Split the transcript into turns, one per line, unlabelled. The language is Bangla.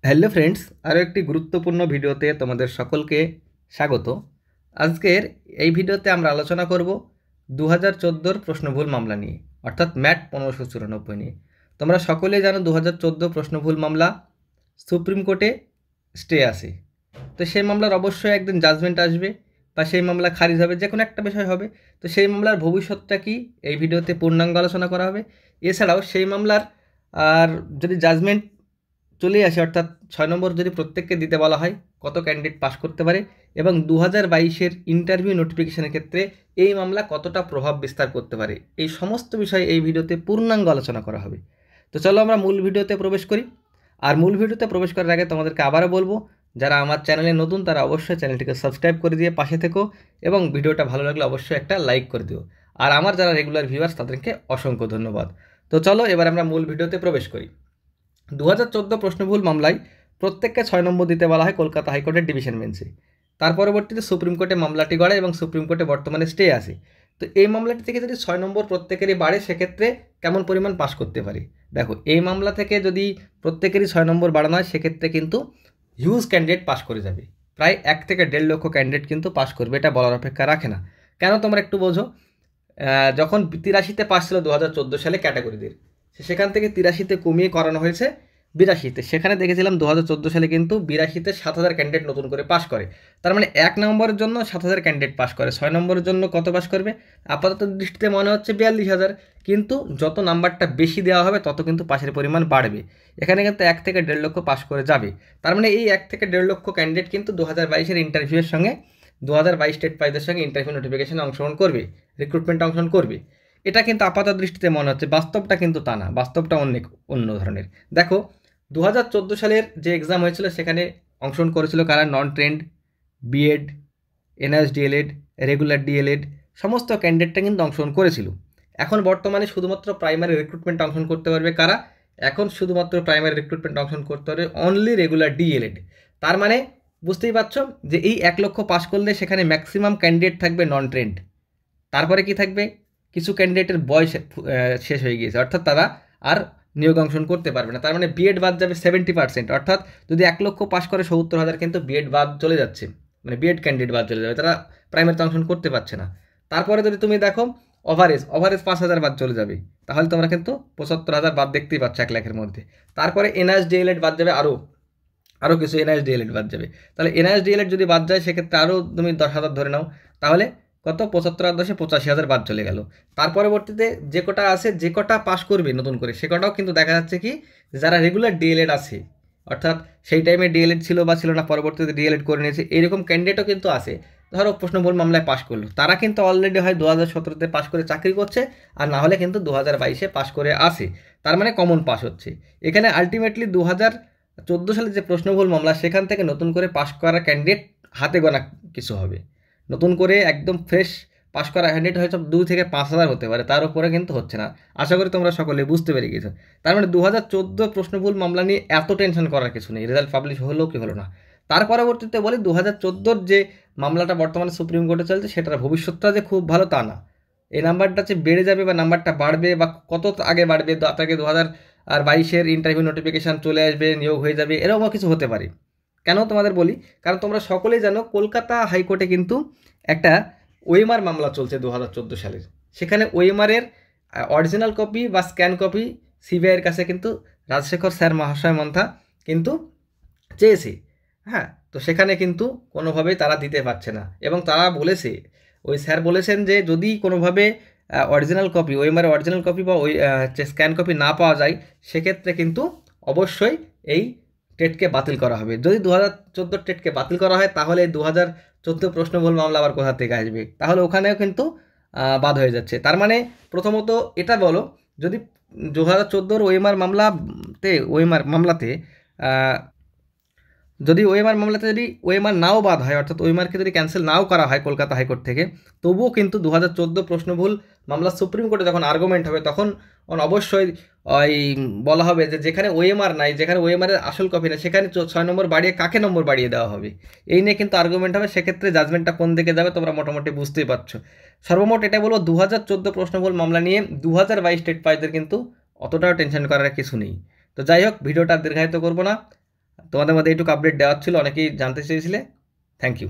হ্যালো ফ্রেন্ডস, আরও একটি গুরুত্বপূর্ণ ভিডিওতে তোমাদের সকলকে স্বাগত। আজকের এই ভিডিওতে আমরা আলোচনা করব 2014 প্রশ্নভুল মামলা নিয়ে, অর্থাৎ ম্যাট 1594 নিয়ে। তোমরা সকলেই জানো 2014 প্রশ্নভুল মামলা সুপ্রিম কোর্টে স্টে আসে। তো সেই মামলার অবশ্যই একদিন জাজমেন্ট আসবে বা সেই মামলা খারিজ হবে, যে কোনো একটা বিষয় হবে। তো সেই মামলার ভবিষ্যৎটা কি এই ভিডিওতে পূর্ণাঙ্গ আলোচনা করা হবে। এছাড়াও সেই মামলার আর যদি জাজমেন্ট চলে আসে, অর্থাৎ 6 নম্বর যদি প্রত্যেককে দিতে বলা হয়, কত ক্যান্ডিডেট পাস করতে পারে, এবং 2022-এর ইন্টারভিউ নোটিফিকেশনের ক্ষেত্রে এই মামলা কতটা প্রভাব বিস্তার করতে পারে, এই সমস্ত বিষয় এই ভিডিওতে পূর্ণাঙ্গ আলোচনা করা হবে। তো চলো আমরা মূল ভিডিওতে প্রবেশ করি। আর মূল ভিডিওতে প্রবেশ করার আগে তোমাদেরকে আবারও বলবো, যারা আমার চ্যানেলে নতুন তারা অবশ্যই চ্যানেলটিকে সাবস্ক্রাইব করে দিয়ে পাশে থেকো, এবং ভিডিওটা ভালো লাগলে অবশ্যই একটা লাইক করে দিও। আর আমার যারা রেগুলার ভিউয়ার্স তাদেরকে অসংখ্য ধন্যবাদ। তো চলো এবার আমরা মূল ভিডিওতে প্রবেশ করি। 2014 প্রশ্নভুল মামলায় প্রত্যেককে 6 নম্বর দিতে বলা হয় কলকাতা হাইকোর্টের ডিভিশন বেঞ্চে। তার পরবর্তীতে সুপ্রিম কোর্টে মামলাটি গড়ায় এবং সুপ্রিম কোর্টে বর্তমানে স্টে আসে। তো এই মামলাটি থেকে যদি 6 নম্বর প্রত্যেকেরই বাড়ে, সেক্ষেত্রে কেমন পরিমাণ পাস করতে পারে। দেখো, এই মামলা থেকে যদি প্রত্যেকেরই 6 নম্বর বাড়ানো হয়, সেক্ষেত্রে কিন্তু হিউজ ক্যান্ডিডেট পাস করে যাবে। প্রায় 1 থেকে 1.5 লক্ষ ক্যান্ডিডেট কিন্তু পাস করবে, এটা বলার অপেক্ষা রাখে না। কেন তোমরা একটু বোঝো। যখন 83-তে পাস ছিল 2014 সালে ক্যাটাগরিদের, সেখান থেকে 83-তে কমিয়ে করানো হয়েছে 82-তে। সেখানে দেখেছিলাম 2014 সালে কিন্তু 82-তে 7,000 ক্যান্ডিডেট নতুন করে পাস করে। তার মানে 1 নম্বরের জন্য 7,000 ক্যান্ডিডেট পাস করে। 6 নম্বরের জন্য কত পাস করবে? আপাতত দৃষ্টিতে মনে হচ্ছে 42,000, কিন্তু যত নাম্বারটা বেশি দেওয়া হবে তত কিন্তু পাসের পরিমাণ বাড়বে। এখানে কিন্তু 1 থেকে 1.5 লক্ষ পাস করে যাবে। তার মানে এই 1 থেকে 1.5 লক্ষ ক্যান্ডিডেট কিন্তু 2022-এর ইন্টারভিউয়ের সঙ্গে 2022 স্টেট প্রাইজের সঙ্গে ইন্টারভিউ নোটিফিকেশনে অংশগ্রহণ করবে, রিক্রুটমেন্টে অংশগ্রহণ করবে। এটা কিন্তু আপাত দৃষ্টিতে মনে হচ্ছে, বাস্তবটা কিন্তু তা না। বাস্তবটা অন্য ধরনের। দেখো, 2014 সালের যে এক্সাম হয়েছিল সেখানে অংশগ্রহণ করেছিল কারা? Non trained, B Ed, NIS D El Ed, regular D El Ed, সমস্ত ক্যান্ডিডেটটা কিন্তু অংশগ্রহণ করেছিল। এখন বর্তমানে শুধুমাত্র প্রাইমারি রিক্রুটমেন্টে অংশগ্রহণ করতে পারবে কারা? এখন শুধুমাত্র প্রাইমারি রিক্রুটমেন্ট অংশগ্রহণ করতে পারবে অনলি রেগুলার ডিএলএড। তার মানে বুঝতেই পারছো যে এই 1 লক্ষ পাস করলে সেখানে ম্যাক্সিমাম ক্যান্ডিডেট থাকবে নন ট্রেন্ড। তারপরে কি থাকবে? কিছু ক্যান্ডিডেটের বয়স শেষ হয়ে গিয়েছে, অর্থাৎ তারা আর নিয়োগ অংশগ্রহণ করতে পারবে না। তার মানে বিএড বাদ যাবে 70%, অর্থাৎ যদি 1 লক্ষ পাস করে 70,000 কিন্তু বিএড বাদ চলে যাচ্ছে, মানে বিএড ক্যান্ডিডেট বাদ চলে যাবে, তারা প্রাইমারিতে অংশগ্রহণ করতে পারছে না। তারপরে যদি তুমি দেখো ওভারেজ 5,000 বাদ চলে যাবে, তাহলে তোমরা কিন্তু 75,000 বাদ দেখতেই পাচ্ছ 1 লাখের মধ্যে। তারপরে এনআইএস ডিএলএড বাদ যাবে, আরও কিছু এনআইএস ডিএলএড বাদ যাবে। তাহলে এনআইএস ডিএলএড যদি বাদ যায়, সেক্ষেত্রে আরও তুমি 10,000 ধরে নাও, তাহলে কত? 75,000 বাদ চলে গেল। তার পরবর্তীতে যে কটা আছে, যে কটা পাস করবে নতুন করে, সে কটাও কিন্তু দেখা যাচ্ছে কি, যারা রেগুলার ডিএলএড আছে, অর্থাৎ সেই টাইমে ডিএলএড ছিল বা ছিল না, পরবর্তীতে ডিএলএড করে নিয়েছে, এরকম ক্যান্ডিডেটও কিন্তু আছে। ধরো প্রশ্নভুল মামলায় পাস করলো, তারা কিন্তু অলরেডি হয় 2017-তে পাস করে চাকরি করছে, আর না হলে কিন্তু 2022-এ পাস করে আসে। তার মানে কমন পাস হচ্ছে। এখানে আলটিমেটলি 2014 সালে যে প্রশ্নভুল মামলা, সেখান থেকে নতুন করে পাস করা ক্যান্ডিডেট হাতে গোনা কিছু হবে। নতুন করে একদম ফ্রেশ পাস করা ক্যান্ডিডেট হয়তো 2 থেকে 5,000 হতে পারে, তার উপরে কিন্তু হচ্ছে না। আশা করি তোমরা সকলে বুঝতে পেরে গেছো। তার মানে 2014 প্রশ্নভুল মামলা নিয়ে এত টেনশন করার কিছু নেই। রেজাল্ট পাবলিশ হলো কি হলো না, তার পরবর্তীতে বলি 2014 যে মামলাটা বর্তমানে সুপ্রিম কোর্টে চলছে, সেটার ভবিষ্যৎটা যে খুব ভালো তা না। এই নাম্বারটা যে বেড়ে যাবে বা নাম্বারটা বাড়বে বা কত আগে বাড়বে, তাকে 2022-এর ইন্টারভিউ নোটিফিকেশান চলে আসবে, নিয়োগ হয়ে যাবে, এরকমও কিছু হতে পারে। কেন তোমাদের বলি, কারণ তোমরা সকলেই জানো কলকাতা হাইকোর্টে কিন্তু একটা ওএমআর মামলা চলছে 2014 সালের। সেখানে ওএমআরের অরিজিনাল কপি বা স্ক্যান কপি সিবিআইয়ের কাছে কিন্তু রাজশেখর স্যার মহাশয় মন্থা কিন্তু চেয়েছে। হ্যাঁ, তো সেখানে কিন্তু কোনোভাবেই তারা দিতে পারছে না, এবং তারা বলেছে, ওই স্যার বলেছেন যে যদি কোনোভাবে original copy, OMR original copy বা ওই স্ক্যান কপি না পাওয়া যায়, সেক্ষেত্রে কিন্তু অবশ্যই এই টেটকে বাতিল করা হবে। যদি 2014 টেটকে বাতিল করা হয়, তাহলে 2014 প্রশ্নভুল মামলা আবার কোথা থেকে আসবে? তাহলে ওখানেও কিন্তু বাদ হয়ে যাচ্ছে। তার মানে প্রথমত এটা বলো, যদি 2014 ওএমআর মামলাতে যদি ওএমআর নাও বাদ হয়, অর্থাৎ ওএমআরকে যদি ক্যান্সেল নাও করা হয় কলকাতা হাইকোর্ট থেকে, তবুও কিন্তু 2014 প্রশ্নভুল মামলা সুপ্রিম কোর্টে যখন আর্গুমেন্ট হবে, তখন অবশ্যই ওই বলা হবে যে যেখানে ওএমআর নাই, যেখানে ওএমআরের আসল কপি নেই, সেখানে 6 নম্বর বাড়িয়ে কাকে নম্বর বাড়িয়ে দেওয়া হবে, এই নিয়ে কিন্তু আর্গুমেন্ট হবে। সেক্ষেত্রে জাজমেন্টটা কোন দিকে যাবে তোমরা মোটামুটি বুঝতেই পারছো। সর্বমোট এটা বলবো, 2014 প্রশ্নভুল মামলা নিয়ে 2022 স্টেট প্রাইজের কিন্তু অতটাও টেনশন করার কিছু নেই। তো যাই হোক, ভিডিওটা দীর্ঘায়িত করবো না, তোমাদের মধ্যে এইটুকু আপডেট দেওয়ার ছিল, অনেকেই জানতে চেয়েছিলে। Thank you.